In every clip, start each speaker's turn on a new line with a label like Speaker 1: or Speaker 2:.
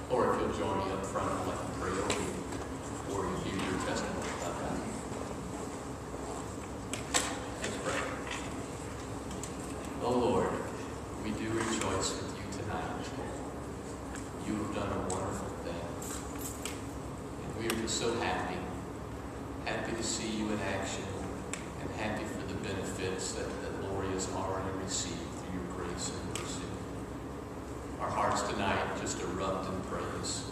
Speaker 1: Or if you'll join me up front, I'd like to pray over you before you hear your testimony about that. Let's pray. Oh Lord, we do rejoice with you tonight. You have done a wonderful thing. And we are just so happy to see you in action, and happy for the benefits that Laurie has already received through your grace and mercy. Our hearts tonight just erupt in praise.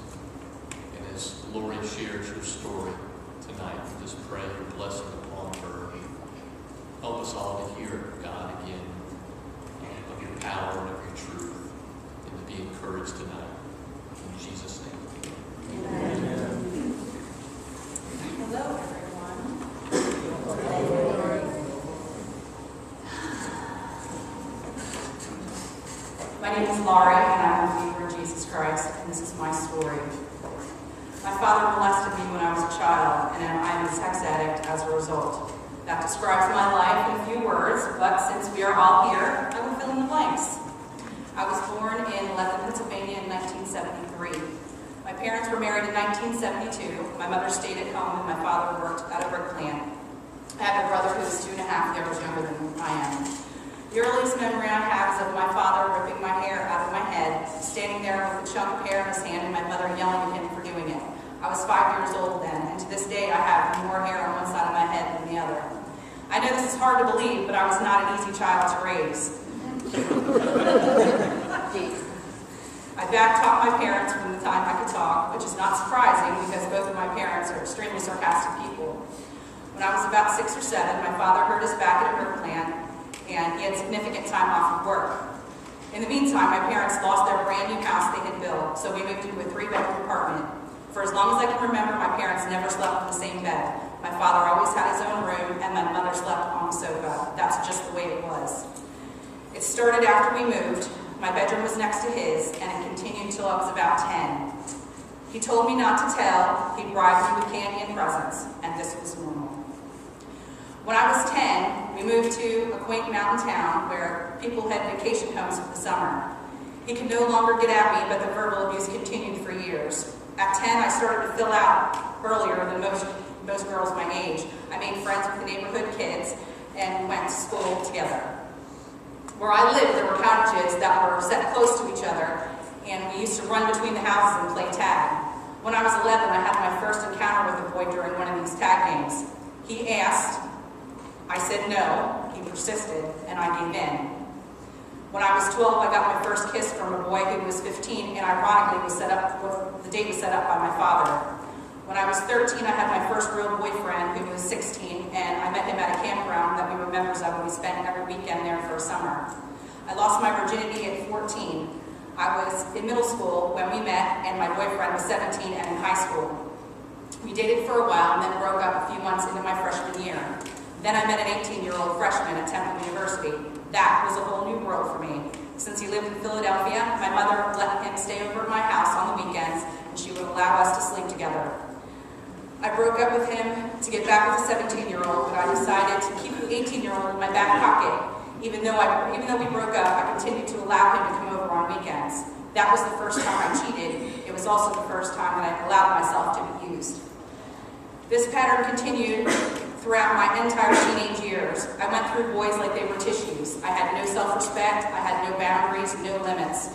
Speaker 1: And as Laurie shares her story tonight, we just pray your blessing upon her. Help us all to hear, God, again, of your power and of your truth, and to be encouraged tonight. In Jesus' name.
Speaker 2: Amen.
Speaker 3: Hello, everyone. My name is Laurie, and I'm a believer in Jesus Christ, and this is my story. My father molested me when I was a child, and I'm a sex addict as a result. That describes my life in a few words, but since we are all here, I will fill in the blanks. I was born in Lebanon, Pennsylvania in 1973. My parents were married in 1972. My mother stayed at home, and my father worked at a brick plant. I have a brother who is 2.5 years younger than I am. The earliest memory I have is of my father ripping my hair out of my head, standing there with a chunk of hair in his hand, and my mother yelling at him for doing it. I was 5 years old then, and to this day I have more hair on one side of my head than the other. I know this is hard to believe, but I was not an easy child to raise. I back-talked my parents from the time I could talk, which is not surprising because both of my parents are extremely sarcastic people. When I was about 6 or 7, my father hurt his back at a brick plant, and he had significant time off of work. In the meantime, my parents lost their brand new house they had built, so we moved into a 3-bedroom apartment. For as long as I can remember, my parents never slept in the same bed. My father always had his own room, and my mother slept on the sofa. That's just the way it was. It started after we moved. My bedroom was next to his, and it continued until I was about 10. He told me not to tell. He bribed me with candy and presents, and this was normal. When I was 10, we moved to a quaint mountain town where people had vacation homes for the summer. He could no longer get at me, but the verbal abuse continued for years. At 10, I started to fill out earlier than most girls my age. I made friends with the neighborhood kids and went to school together. Where I lived, there were cottages that were set close to each other, and we used to run between the houses and play tag. When I was 11, I had my first encounter with a boy during one of these tag games. He asked, I said no, he persisted, and I gave in. When I was 12, I got my first kiss from a boy who was 15, and ironically the date was set up by my father. When I was 13, I had my first real boyfriend who was 16, and I met him at a campground that we were members of, and we spent every weekend there for a summer. I lost my virginity at 14. I was in middle school when we met, and my boyfriend was 17 and in high school. We dated for a while and then broke up a few months into my freshman year. Then I met an 18-year-old freshman at Temple University. That was a whole new world for me. Since he lived in Philadelphia, my mother let him stay over at my house on the weekends, and she would allow us to sleep together. I broke up with him to get back with a 17-year-old, but I decided to keep the 18-year-old in my back pocket. Even though we broke up, I continued to allow him to come over on weekends. That was the first time I cheated. It was also the first time that I allowed myself to be used. This pattern continued throughout my entire teenage years. I went through boys like they were tissues. I had no self-respect, I had no boundaries, no limits.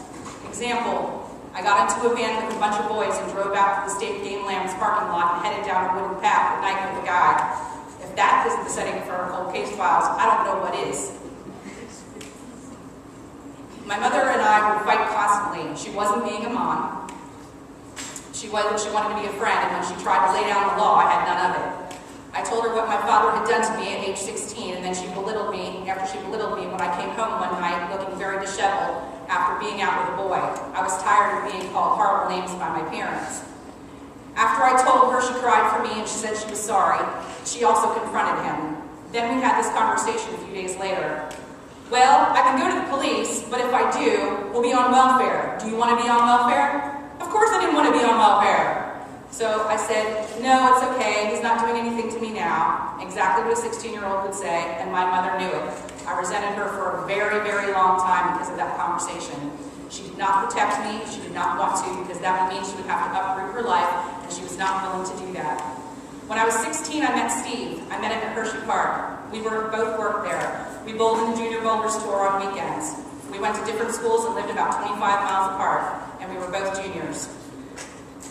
Speaker 3: Example, I got into a van with a bunch of boys and drove out to the State Game Lands parking lot and headed down a wooden path at night with a guy. If that isn't the setting for cold case files, I don't know what is. My mother and I would fight constantly. She wasn't being a mom. She wanted to be a friend, and when she tried to lay down the law, I had none of it. I told her what my father had done to me at age 16, and then she belittled me after she belittled me when I came home one night looking very disheveled after being out with a boy. I was tired of being called horrible names by my parents. After I told her, she cried for me and she said she was sorry. She also confronted him. Then we had this conversation a few days later. Well, I can go to the police, but if I do, we'll be on welfare. Do you want to be on welfare? Of course I didn't want to be on welfare. So I said, no, it's okay. He's not doing anything to me now. Exactly what a 16-year-old would say, and my mother knew it. I resented her for a very, very long time because of that conversation. She did not protect me. She did not want to, because that would mean she would have to uproot her life, and she was not willing to do that. When I was 16, I met Steve. I met him at Hershey Park. We both worked there. We bowled in the Junior Bowlers Tour on weekends. We went to different schools and lived about 25 miles apart, and we were both juniors.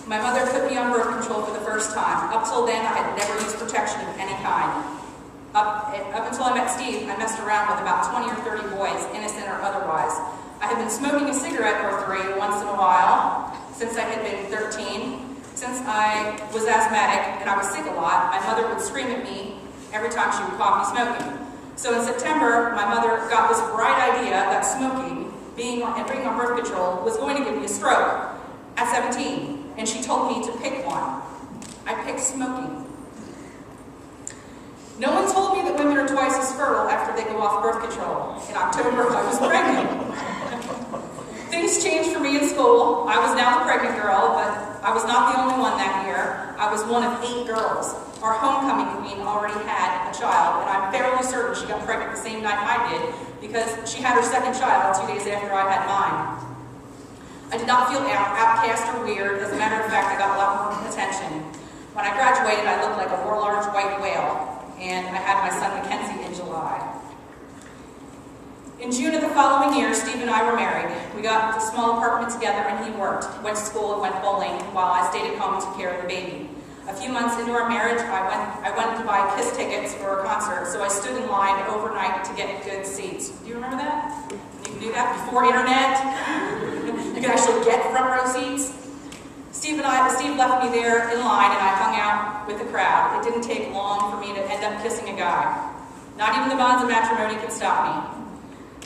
Speaker 3: My mother put me on birth control for the first time. Up till then, I had never used protection of any kind. Up until I met Steve, I messed around with about 20 or 30 boys, innocent or otherwise. I had been smoking a cigarette or three once in a while since I had been 13. Since I was asthmatic and I was sick a lot, my mother would scream at me every time she would caught me smoking. So in September, my mother got this bright idea that smoking, being on birth control, was going to give me a stroke at 17, and she told me to pick one. I picked smoking. No one told me that women are twice as fertile after they go off birth control. In October, I was pregnant. Things changed for me in school. I was now the pregnant girl, but I was not the only one that year. I was one of 8 girls. Our homecoming queen already had a child, and I'm fairly certain she got pregnant the same night I did, because she had her second child 2 days after I had mine. I did not feel outcast or weird. As a matter of fact, I got a lot more attention. When I graduated, I looked like a large white whale, and I had my son Mackenzie in July. In June of the following year, Steve and I were married. We got a small apartment together, and he worked, went to school, and went bowling, while I stayed at home and took care of the baby. A few months into our marriage, I went to buy KISS tickets for a concert, so I stood in line overnight to get good seats. Do you remember that? You could do that before internet. You could actually get front row seats. Steve left me there in line, and I hung out with the crowd. It didn't take long for me to end up kissing a guy. Not even the bonds of matrimony could stop me.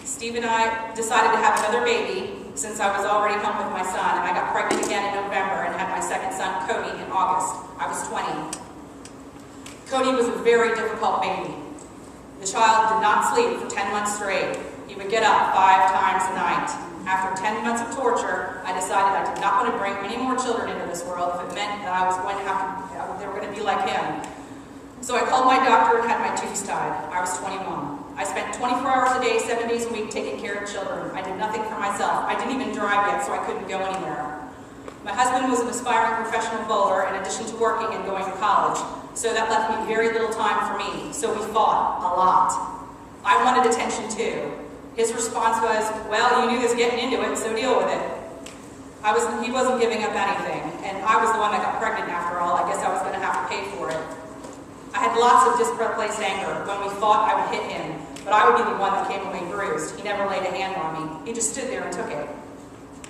Speaker 3: Steve and I decided to have another baby since I was already home with my son, and I got pregnant again in November and had my second son, Cody, in August. I was 20. Cody was a very difficult baby. The child did not sleep for 10 months straight. He would get up 5 times a night. After 10 months of torture, I decided I did not want to bring any more children into this world if it meant that I was going to they were going to be like him. So I called my doctor and had my tubes tied. I was 21. I spent 24 hours a day, 7 days a week taking care of children. I did nothing for myself. I didn't even drive yet, so I couldn't go anywhere. My husband was an aspiring professional bowler in addition to working and going to college, so that left me very little time for me, so we fought a lot. I wanted attention too. His response was, well, you knew this getting into it, so deal with it. He wasn't giving up anything, and I was the one that got pregnant after all. I guess I was going to have to pay for it. I had lots of displaced anger. When we fought, I would hit him, but I would be the one that came away bruised. He never laid a hand on me. He just stood there and took it.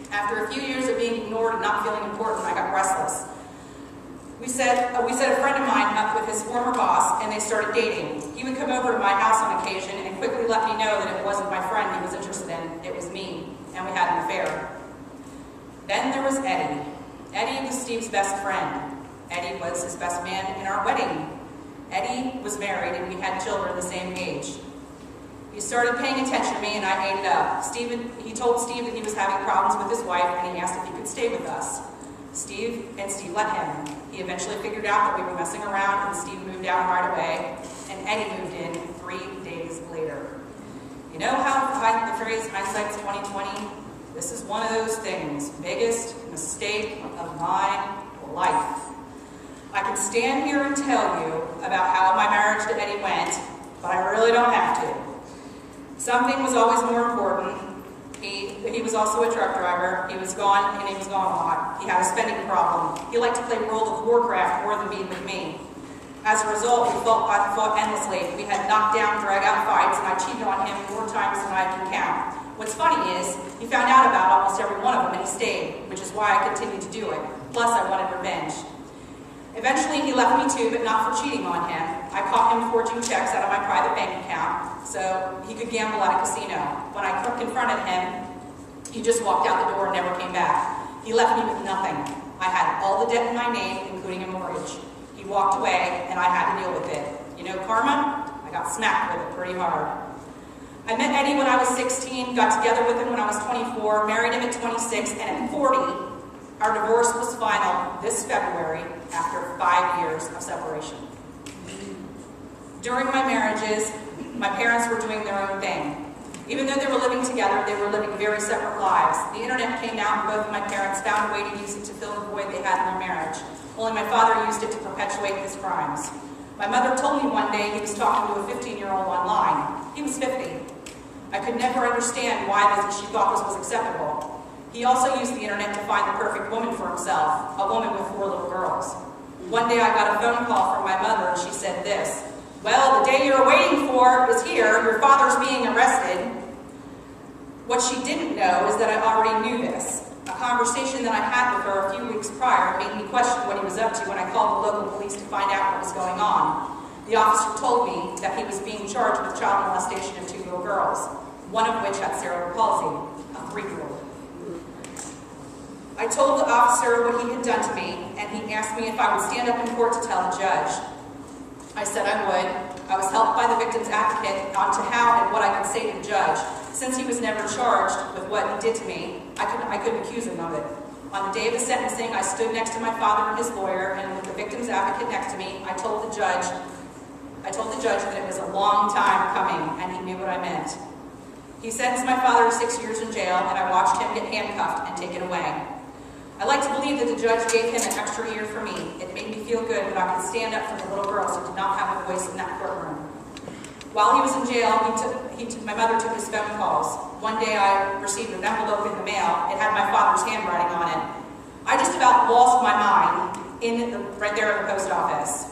Speaker 3: After a few years of being ignored and not feeling important, I got restless. We set a friend of mine up with his former boss, and they started dating. He would come over to my house on occasion and quickly let me know that it wasn't my friend he was interested in, it was me, and we had an affair. Then there was Eddie. Eddie was Steve's best friend. Eddie was his best man in our wedding. Eddie was married, and we had children the same age. He started paying attention to me, and I ate it up. He told Steve that he was having problems with his wife, and he asked if he could stay with us. Steve let him. He eventually figured out that we were messing around, and Steve moved out right away, and Eddie moved in 3 days later. You know how the phrase hindsight's 20/20? This is one of those things. Biggest mistake of my life. I can stand here and tell you about how my marriage to Eddie went, but I really don't have to. Something was always more important. He was also a truck driver. He was gone, and he was gone a lot. He had a spending problem. He liked to play World of Warcraft more than be with me. As a result, I fought endlessly. We had knockdown, drag-out fights, and I cheated on him more times than I can count. What's funny is, he found out about almost every one of them, and he stayed, which is why I continued to do it. Plus, I wanted revenge. Eventually, he left me too, but not for cheating on him. I caught him forging checks out of my private bank account so he could gamble at a casino. When I confronted him, he just walked out the door and never came back. He left me with nothing. I had all the debt in my name, including a mortgage. He walked away, and I had to deal with it. You know karma? I got smacked with it pretty hard. I met Eddie when I was 16, got together with him when I was 24, married him at 26, and at 40, our divorce was final this February after 5 years of separation. During my marriages, my parents were doing their own thing. Even though they were living together, they were living very separate lives. The internet came out and both of my parents found a way to use it to fill the void they had in their marriage. Only my father used it to perpetuate his crimes. My mother told me one day he was talking to a 15-year-old online. He was 50. I could never understand why she thought this was acceptable. He also used the internet to find the perfect woman for himself, a woman with 4 little girls. One day I got a phone call from my mother and she said this, "Well, the day you're waiting for is here. Your father's being arrested." What she didn't know is that I already knew this. A conversation that I had with her a few weeks prior made me question what he was up to when I called the local police to find out what was going on. The officer told me that he was being charged with child molestation of 2 little girls, one of which had cerebral palsy, a 3-year-old. I told the officer what he had done to me, and he asked me if I would stand up in court to tell the judge. I said I would. I was helped by the victim's advocate on to how and what I could say to the judge. Since he was never charged with what he did to me, I couldn't accuse him of it. On the day of the sentencing, I stood next to my father and his lawyer, and with the victim's advocate next to me, I told the judge that it was a long time coming, and he knew what I meant. He sentenced my father to 6 years in jail, and I watched him get handcuffed and taken away. I like to believe that the judge gave him an extra year for me. It made me feel good that I could stand up for the little girls who did not have a voice in that courtroom. While he was in jail, my mother took his phone calls. One day I received an envelope in the mail. It had my father's handwriting on it. I just about lost my mind right there at the post office.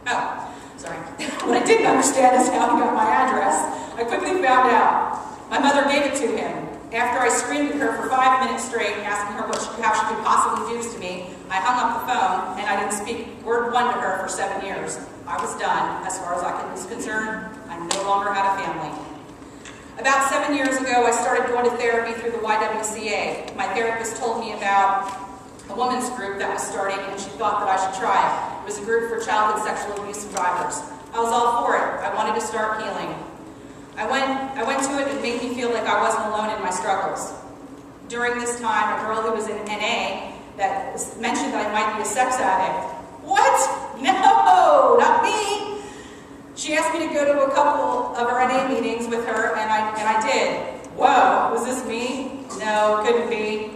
Speaker 3: Oh, sorry. What I didn't understand is how he got my address. I quickly found out. My mother gave it to him. After I screamed at her for 5 minutes straight, asking her how she could possibly do this to me, I hung up the phone, and I didn't speak word one to her for 7 years. I was done. As far as I was concerned, I no longer had a family. About 7 years ago, I started going to therapy through the YWCA. My therapist told me about a women's group that was starting, and she thought that I should try it. It was a group for childhood sexual abuse survivors. I was all for it. I wanted to start healing. I went to it and it made me feel like I wasn't alone in my struggles. During this time, a girl who was in NA that mentioned that I might be a sex addict. What? No, not me. She asked me to go to a couple of her NA meetings with her, and I did. Whoa, was this me? No, couldn't be.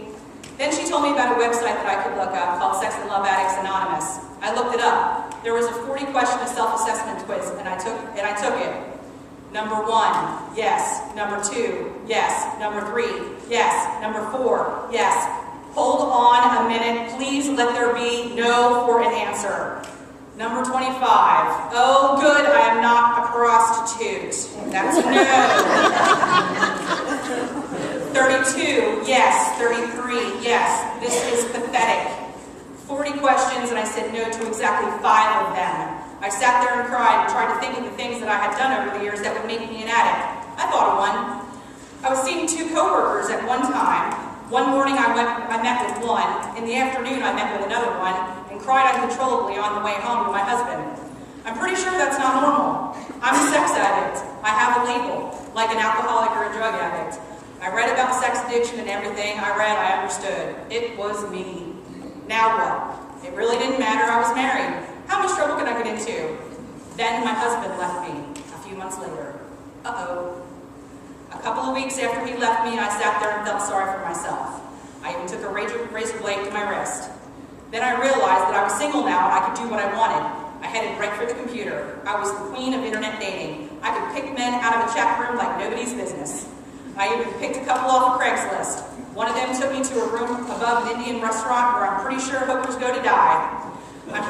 Speaker 3: Then she told me about a website that I could look up called Sex and Love Addicts Anonymous. I looked it up. There was a 40-question self-assessment quiz, and I took it. Number 1, yes. Number 2, yes. Number 3, yes. Number 4, yes. Hold on a minute. Please let there be no for an answer. Number 25, oh good, I am not a prostitute. That's a no. 32, yes. 33, yes. This is pathetic. 40 questions, and I said no to exactly 5 of them. I sat there and cried and tried to think of the things that I had done over the years that would make me an addict. I thought of one. I was seeing 2 coworkers at one time. One morning I met with one. In the afternoon I met with another one and cried uncontrollably on the way home to my husband. I'm pretty sure that's not normal. I'm a sex addict. I have a label, like an alcoholic or a drug addict. I read about sex addiction and everything I read, I understood. It was me. Now what? It really didn't matter. I was married. How much trouble could I get into? Then my husband left me a few months later. Uh-oh. A couple of weeks after he left me, I sat there and felt sorry for myself. I even took a razor blade to my wrist. Then I realized that I was single now and I could do what I wanted. I headed right for the computer. I was the queen of internet dating. I could pick men out of a chat room like nobody's business. I even picked a couple off of Craigslist. One of them took me to a room above an Indian restaurant where I'm pretty sure hookers go to die. I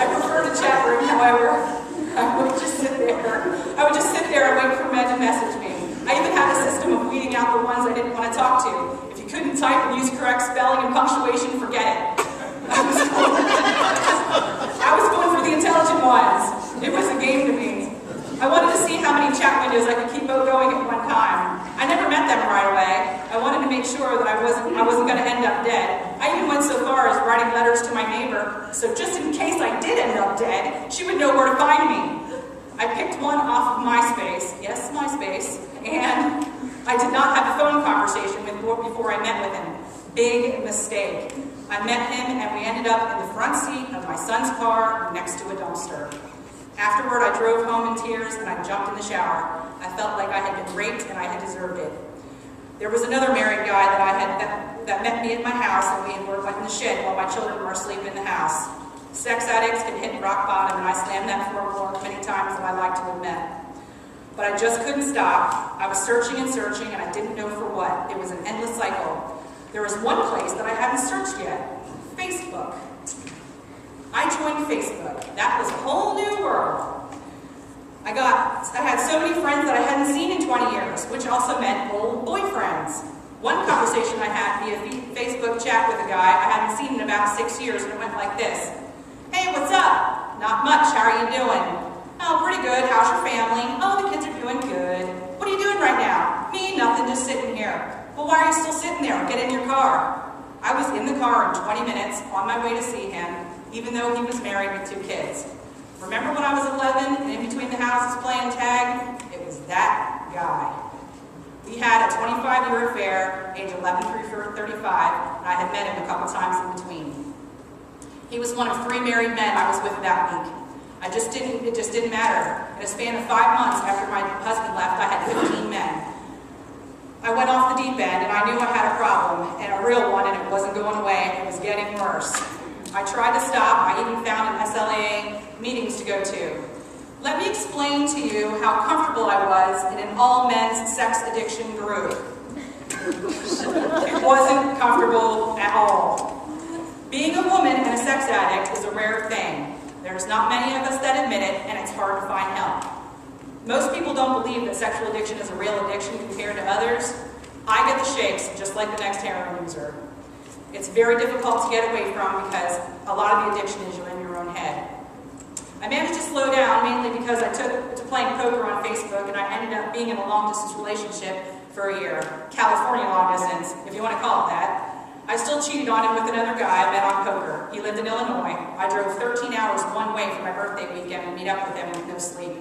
Speaker 3: prefer the chat room, however. I would just sit there and wait for men to message me. I even had a system of weeding out the ones I didn't want to talk to. If you couldn't type and use correct spelling and punctuation, forget it. I was going for the intelligent ones. It was a game to me. I wanted to see how many chat windows I could keep going at one time. I never met them right away. I wanted to make sure that I wasn't going to end up dead. I even went so far as writing letters to my neighbor, so just in case I did end up dead, she would know where to find me. I picked one off of MySpace, yes, MySpace, and I did not have a phone conversation before I met with him. Big mistake. I met him and we ended up in the front seat of my son's car next to a dumpster. Afterward, I drove home in tears and I jumped in the shower. I felt like I had been raped and I had deserved it. There was another married guy that met me at my house, and we went in the shed while my children were asleep in the house. Sex addicts can hit rock bottom, and I slammed that floor many times than I like to admit. But I just couldn't stop. I was searching and searching, and I didn't know for what. It was an endless cycle. There was one place that I hadn't searched yet: Facebook. I joined Facebook. That was a whole new world. I had so many friends that I hadn't seen in 20 years, which also meant old boyfriends. One conversation I had via Facebook chat with a guy I hadn't seen in about 6 years, and it went like this. Hey, what's up? Not much, how are you doing? Oh, pretty good, how's your family? Oh, the kids are doing good. What are you doing right now? Me, nothing, just sitting here. Well, why are you still sitting there? Get in your car. I was in the car in 20 minutes, on my way to see him, even though he was married with 2 kids. Remember when I was 11 and in between the houses playing tag? It was that guy. We had a 25-year affair, age 11 through 35, and I had met him a couple times in between. He was one of 3 married men I was with that week. It just didn't matter. In a span of 5 months after my husband left, I had 15 men. I went off the deep end, and I knew I had a problem, and a real one, and it wasn't going away. It was getting worse. I tried to stop. I even found an SLAA meetings to go to. Let me explain to you how comfortable I was in an all-men's sex addiction group. It wasn't comfortable at all. Being a woman and a sex addict is a rare thing. There's not many of us that admit it, and it's hard to find help. Most people don't believe that sexual addiction is a real addiction compared to others. I get the shakes just like the next heroin user. It's very difficult to get away from because a lot of the addiction is you're in your own head. I managed to slow down mainly because I took to playing poker on Facebook, and I ended up being in a long-distance relationship for a year. California long-distance, if you want to call it that. I still cheated on him with another guy I met on poker. He lived in Illinois. I drove 13 hours one way for my birthday weekend and meet up with him with no sleep.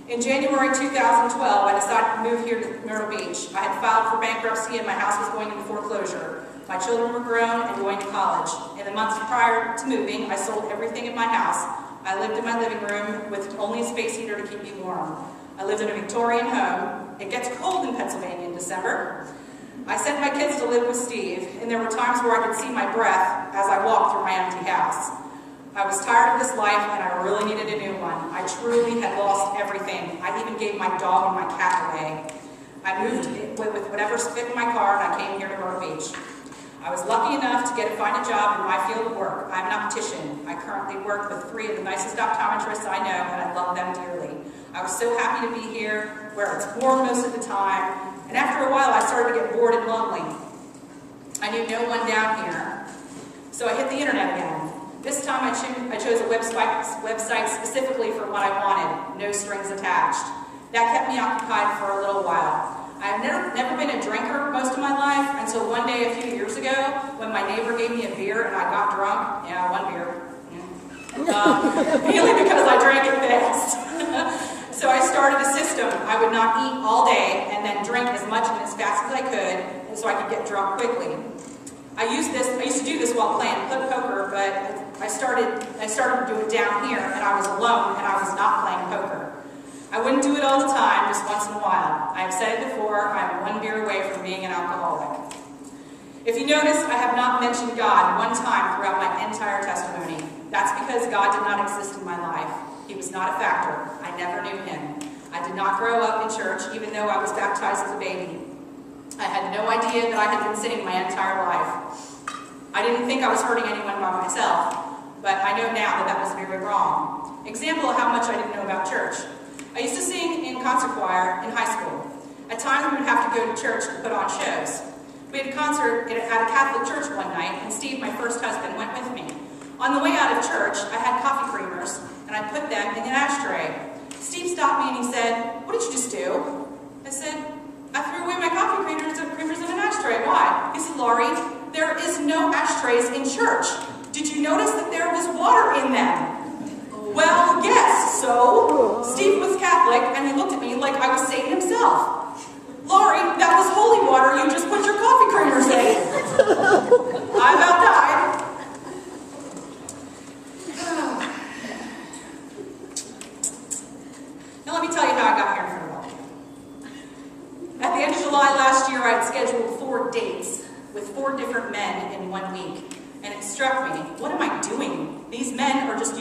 Speaker 3: In January 2012, I decided to move here to Myrtle Beach. I had filed for bankruptcy and my house was going into foreclosure. My children were grown and going to college. In the months prior to moving, I sold everything in my house. I lived in my living room with only a space heater to keep me warm. I lived in a Victorian home. It gets cold in Pennsylvania in December. I sent my kids to live with Steve, and there were times where I could see my breath as I walked through my empty house. I was tired of this life, and I really needed a new one. I truly had lost everything. I even gave my dog and my cat away. I moved with whatever's fit in my car, and I came here to Myrtle Beach. I was lucky enough to find a job in my field of work. I'm an optician. I currently work with 3 of the nicest optometrists I know, and I love them dearly. I was so happy to be here, where it's warm most of the time, and after a while I started to get bored and lonely. I knew no one down here, so I hit the internet again. This time I chose a website specifically for what I wanted, no strings attached. That kept me occupied for a little while. I've never been a drinker most of my life until one day a few years ago when my neighbor gave me a beer and I got drunk. Yeah, 1 beer. Mainly because I drank it fast. So I started a system. I would not eat all day and then drink as much and as fast as I could so I could get drunk quickly. I used to do this while playing poker, but I started to do it down here, and I was alone and I was not playing poker. I wouldn't do it all the time, just once in a while. I have said it before, I am 1 beer away from being an alcoholic. If you notice, I have not mentioned God one time throughout my entire testimony. That's because God did not exist in my life. He was not a factor. I never knew him. I did not grow up in church, even though I was baptized as a baby. I had no idea that I had been sinning my entire life. I didn't think I was hurting anyone by myself, but I know now that that was very wrong. Example of how much I didn't know about church. I used to sing in concert choir in high school. At times we would have to go to church to put on shows. We had a concert at a Catholic church one night, and Steve, my first husband, went with me. On the way out of church, I had coffee creamers, and I put them in an ashtray. Steve stopped me and he said, "What did you just do?" I said, "I threw away my coffee creamers in an ashtray. Why?" He said, "Laurie, there is no ashtrays in church. Did you notice that there was water in them?" Well, yes, so Steve was Catholic, and he looked at me like I was Satan himself. "Laurie, that was holy water you just put your coffee creamers in."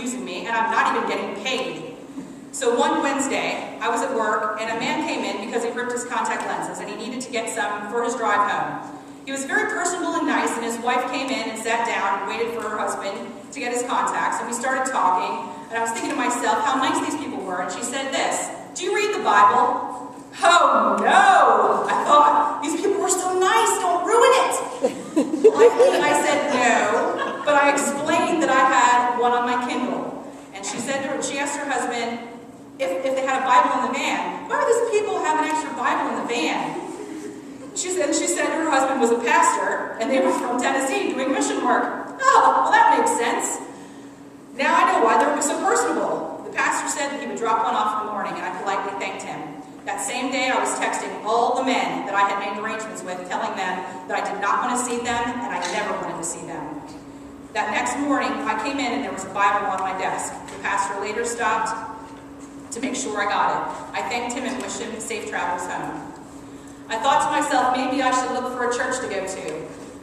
Speaker 3: using me, and I'm not even getting paid. So one Wednesday, I was at work, and a man came in because he ripped his contact lenses, and he needed to get some for his drive home. He was very personable and nice, and his wife came in and sat down and waited for her husband to get his contacts, and we started talking, and I was thinking to myself how nice these people were, and she said this, "Do you read the Bible?" Oh no! I thought, these people were so nice, don't ruin it! Politely, I said no, but I explained that I had one on my Kindle. And she asked her husband if they had a Bible in the van. Why do these people have an extra Bible in the van? She said her husband was a pastor, and they were from Tennessee doing mission work. Oh, well that makes sense. Now I know why they were so personable. The pastor said that he would drop one off in the morning, and I politely thanked him. That same day, I was texting all the men that I had made arrangements with, telling them that I did not want to see them, and I never wanted to see them. That next morning, I came in and there was a Bible on my desk. The pastor later stopped to make sure I got it. I thanked him and wished him safe travels home. I thought to myself, maybe I should look for a church to go to.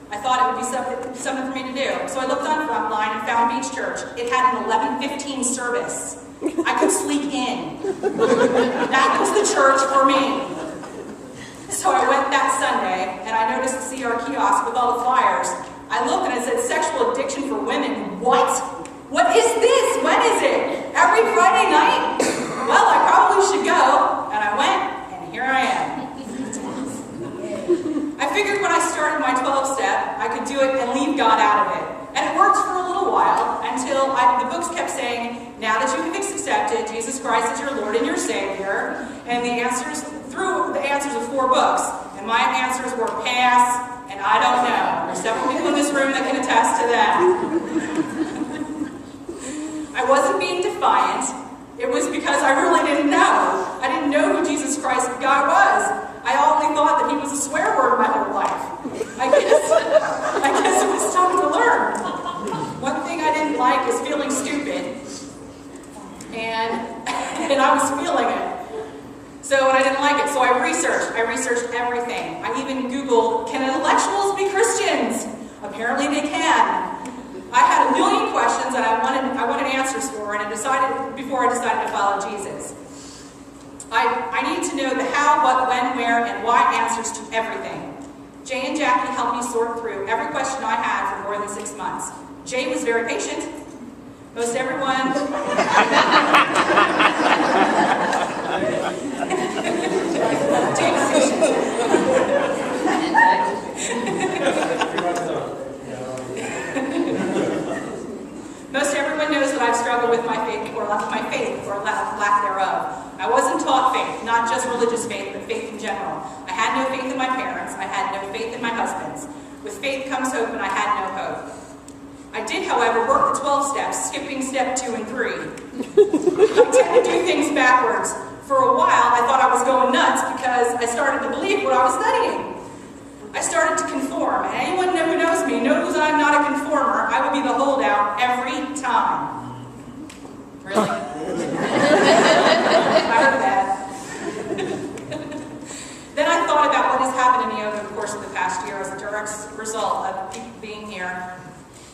Speaker 3: I thought it would be something for me to do. So I looked online and found Beach Church. It had an 11:15 service. I could sleep in. That was the church for me. So I went that Sunday, and I noticed the CR kiosk with all the flyers. I looked and it said, "Sexual addiction for women." What? What is this? When is it? Every Friday night? Well, I probably should go. And I went, and here I am. I figured when I started my 12-step, I could do it and leave God out of it. And it worked for a little while until the books kept saying, now that you have accepted Jesus Christ as your Lord and your Savior, and the answers of 4 books. And my answers were pass, and I don't know. There's several people in this room that can attest to that. I wasn't being defiant. It was because I really didn't know. I didn't know who Jesus Christ God was. I only thought that he was a swear word my whole life. I guess it was time to learn. One thing I didn't like is feeling stupid. And I was feeling it. So I didn't like it. So I researched everything. I even Googled, can intellectuals be Christians? Apparently they can. I had a million questions that I wanted answers for, and before I decided to follow Jesus. I needed to know the how, what, when, where, and why answers to everything. Jay and Jackie helped me sort through every question I had for more than 6 months. Jay was very patient. Most everyone... Jay was patient. Most everyone knows that I've struggled with my faith or lack thereof. I wasn't taught faith, not just religious faith, but faith in general. I had no faith in my parents. I had no faith in my husbands. With faith comes hope, and I had no hope. I did, however, work the 12 steps, skipping step 2 and 3. I tend to do things backwards. For a while, I thought I was going nuts because I started to believe what I was studying. I started to conform, and anyone who knows me knows that I'm not a conformer. I would be the holdout every time. Really? I heard that. Then I thought about what has happened to me over the course of the past year as a direct result of being here.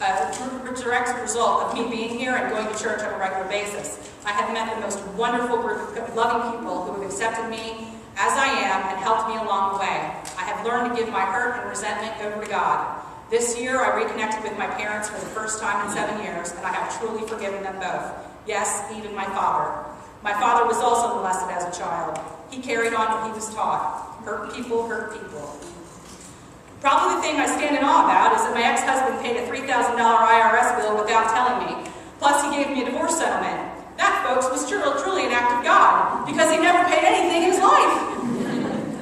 Speaker 3: A direct result of me being here and going to church on a regular basis. I have met the most wonderful group of loving people who have accepted me as I am and helped me along the way. I have learned to give my hurt and resentment over to God. This year, I reconnected with my parents for the first time in 7 years, and I have truly forgiven them both. Yes, even my father. My father was also molested as a child. He carried on what he was taught. Hurt people, hurt people. Probably the thing I stand in awe about is that my ex-husband paid a $3,000 IRS bill without telling me. Plus, he gave me a divorce settlement. That, folks, was truly an act of God, because he never paid anything in his life.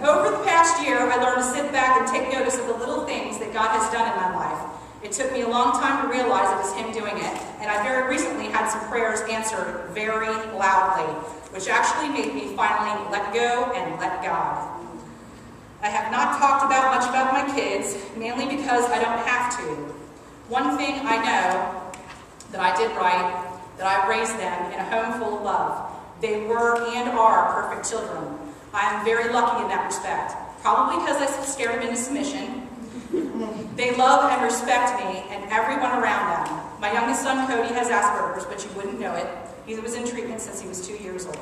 Speaker 3: Over the past year, I learned to sit back and take notice of the little things that God has done in my life. It took me a long time to realize it was him doing it, and I very recently had some prayers answered very loudly, which actually made me finally let go and let God. I have not talked much about my kids, mainly because I don't have to. One thing I know that I did right, that I raised them in a home full of love. They were and are perfect children. I am very lucky in that respect, probably because I scared them into submission. They love and respect me and everyone around them. My youngest son, Cody, has Asperger's, but you wouldn't know it. He was in treatment since he was 2 years old.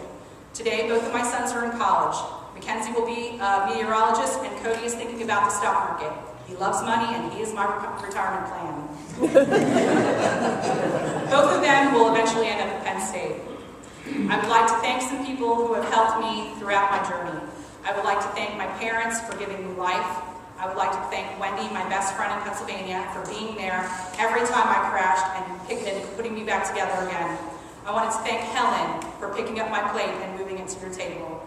Speaker 3: Today, both of my sons are in college. Mackenzie will be a meteorologist, and Cody is thinking about the stock market. He loves money, and he is my retirement plan. Both of them will eventually end up at Penn State. I would like to thank some people who have helped me throughout my journey. I would like to thank my parents for giving me life. I would like to thank Wendy, my best friend in Pennsylvania, for being there every time I crashed and putting me back together again. I wanted to thank Helen for picking up my plate and moving it to your table.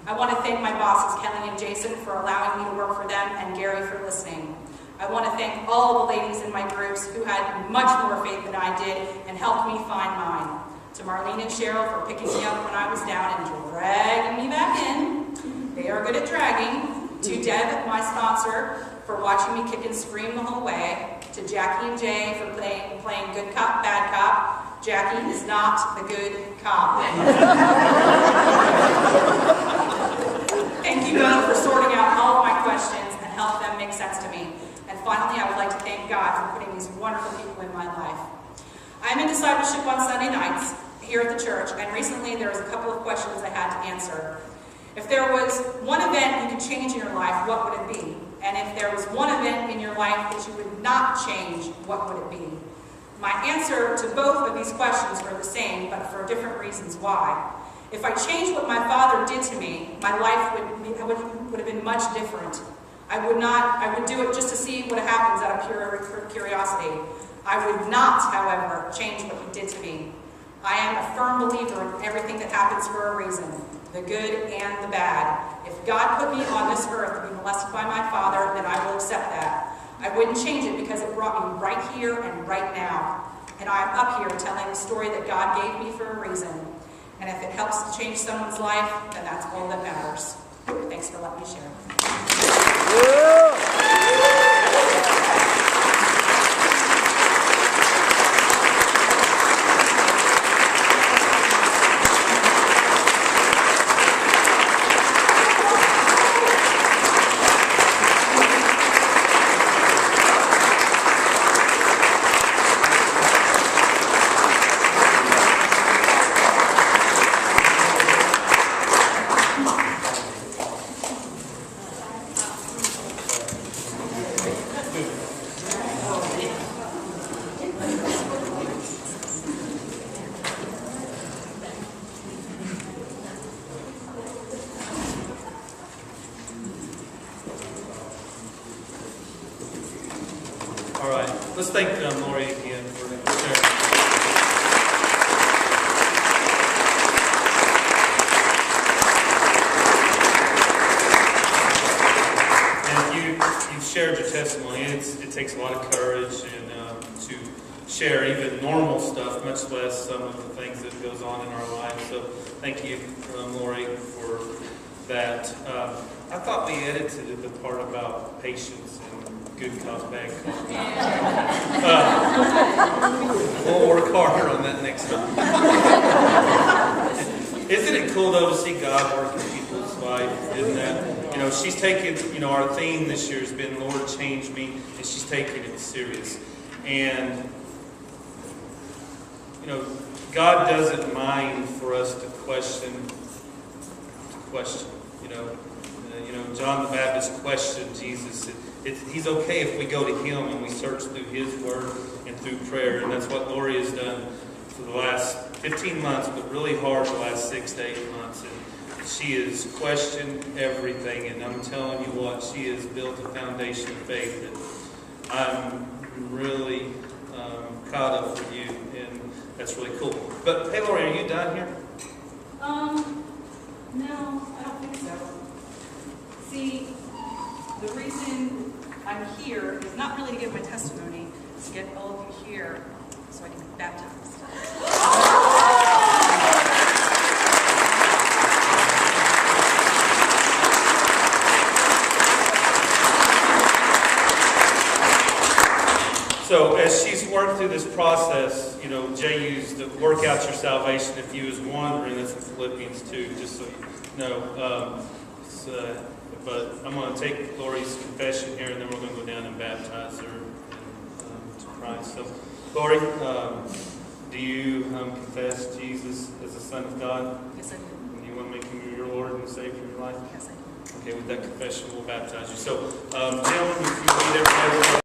Speaker 3: I want to thank my bosses, Kelly and Jason, for allowing me to work for them, and Gary for listening. I want to thank all the ladies in my groups who had much more faith than I did and helped me find mine. To Marlene and Cheryl for picking me up when I was down and dragging me back in. They are good at dragging. To Deb, my sponsor, for watching me kick and scream the whole way. To Jackie and Jay for playing good cop, bad cop. Jackie is not the good cop. Thank you both for sorting out all of my questions and help them make sense to me. And finally, I would like to thank God for putting these wonderful people in my life. I'm in discipleship on Sunday nights here at the church, and recently there was a couple of questions I had to answer. If there was one event you could change in your life, what would it be? And if there was one event in your life that you would not change, what would it be? My answer to both of these questions are the same, but for different reasons why. If I changed what my father did to me, my life would have been much different. I would do it just to see what happens out of pure curiosity. I would not, however, change what he did to me. I am a firm believer in everything that happens for a reason, the good and the bad. If God put me on this earth to be molested by my father, then I will accept that. I wouldn't change it because it brought me right here and right now. And I'm up here telling the story that God gave me for a reason. And if it helps to change someone's life, then that's all that matters. Thanks for letting me share.
Speaker 2: All right, let's thank Laurie again for sharing. And you've shared your testimony. It takes a lot of courage and to share even normal stuff, much less some of the things that goes on in our lives. So thank you, Laurie, for that. I thought we edited the part about patience and good cop, bad cop. We'll work harder on that next time. Isn't it cool, though, to see God work in people's life? Isn't that? You know, she's taken, our theme this year has been, Lord, change me, and she's taking it serious. And, God doesn't mind for us to question. John the Baptist questioned Jesus. He's okay if we go to him and we search through his word and through prayer. And that's what Laurie has done for the last 15 months, but really hard the last 6 to 8 months. And she has questioned everything. And I'm telling you what, she has built a foundation of faith that I'm really proud of for you. And that's really cool. But hey, Laurie, are you done here?
Speaker 3: No, I don't think so. See, the reason I'm here is not really to give my testimony, it's to get all of you here so I can be baptized.
Speaker 2: So as she's worked through this process, Jay used the work out your salvation. If you was wondering, that's in Philippians 2, just so you know. But I'm going to take Laurie's confession here, and then we're going to go down and baptize her to Christ. So, Laurie, do you confess Jesus as the Son of God?
Speaker 3: Yes, I do.
Speaker 2: And you want to make him your Lord and Savior of your life?
Speaker 3: Yes, I do.
Speaker 2: Okay, with that confession, we'll baptize you. So, gentlemen, if you lead everybody.